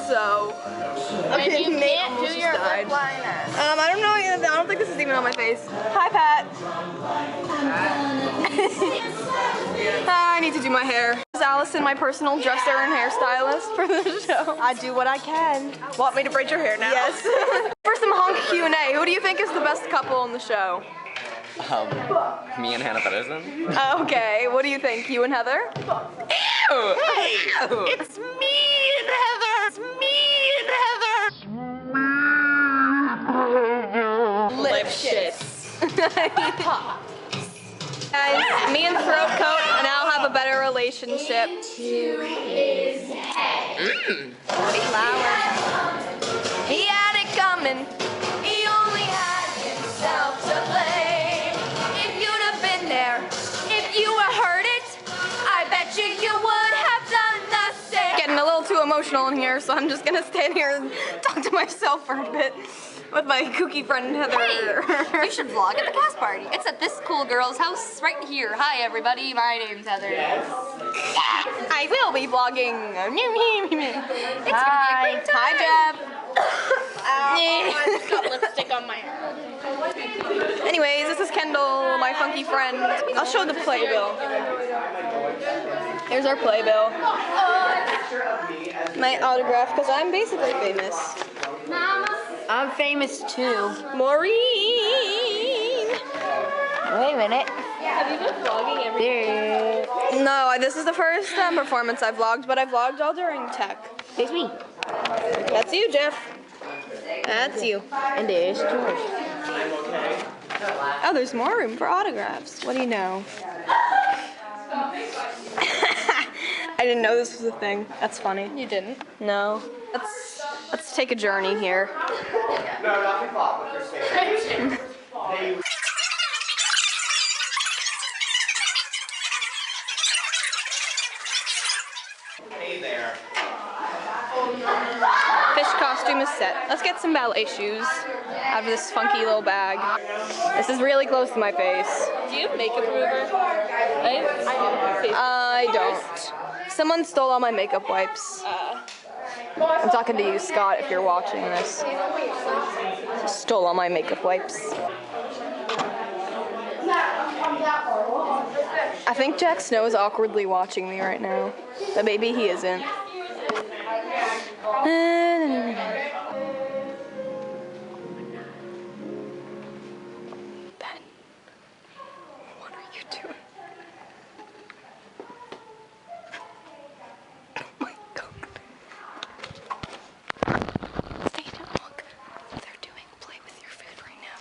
so. Okay, you can't do your lip liner. I don't know. I don't think this is even on my face. Hi, Pat. I need to do my hair. This is Allison, my personal dresser and hairstylist for the show. I do what I can. Want me to braid your hair now? Yes. For some Honk Q&A, who do you think is the best couple on the show? Me and Hannah Pedersen. Okay, what do you think? You and Heather? Ew! Hey! It's me and Heather! It's me and Heather! Lip shits. Guys, me and Throat Coat now have a better relationship. Flower. He had it coming. He only had himself to blame. If you'd have been there, if you had heard it, I bet you would have done the same. Getting a little too emotional in here, so I'm just gonna stand here and talk to myself for a bit. With my kooky friend Heather. Hey, you should vlog at the cast party. It's at this cool girl's house right here. Hi everybody, my name's Heather. I will be vlogging. It's gonna be a great time. Hi, Jeb. I just got lipstick on my hair. Anyways, this is Kendall, my funky friend. I'll show the playbill. Here's our playbill. My autograph, because I'm basically famous. I'm famous too. Maureen! Wait a minute. Have you been vlogging every day? No, this is the first performance I vlogged, but I vlogged all during tech. It's me. That's you, Jeff. That's you. And there's George. Oh, there's more room for autographs. What do you know? I didn't know this was a thing. That's funny. You didn't? No. Let's take a journey here. No, nothing flop with your stand. Hey there. Fish costume is set. Let's get some ballet shoes out of this funky little bag. This is really close to my face. Do you have makeup remover? I don't. Someone stole all my makeup wipes. I'm talking to you, Scott, if you're watching this. Stole all my makeup wipes. I think Jack Snow is awkwardly watching me right now, but maybe he isn't. Ben, what are you doing? Oh my God. Stay down, Honk. They're doing play with your food right now,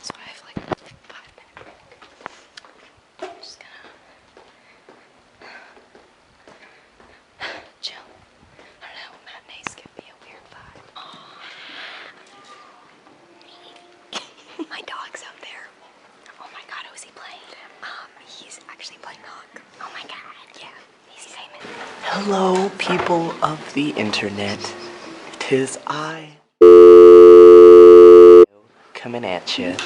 so I have like a 5-minute break. I'm just gonna chill. I don't know, matinees give me a weird vibe. My dog's out there. Oh my God, who is he playing? He's actually playing Honk. Oh my God, yeah, he's famous. Hello, people of the internet. 'Tis I coming at you.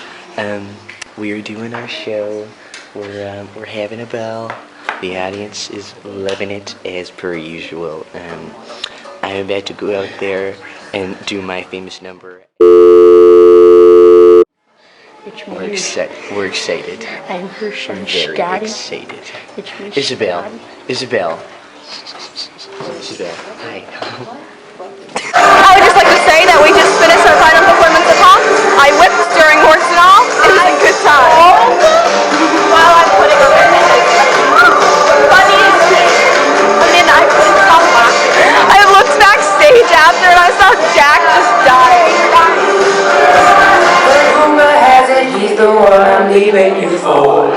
We're doing our show. We're having a ball. The audience is loving it as per usual. I'm about to go out there and do my famous number. We're excited. I'm her son, Very Scotty. excited. It's me, Isabel. Scotty. Isabel. Hi. I would just like to say that we just finished our final performance of Honk. I whipped during horse and all. It was a good time. While I'm putting on my funniest thing. I mean, I couldn't stop laughing. I looked backstage after and I saw Jack just dying. Rumor has it he's the one I'm leaving you for.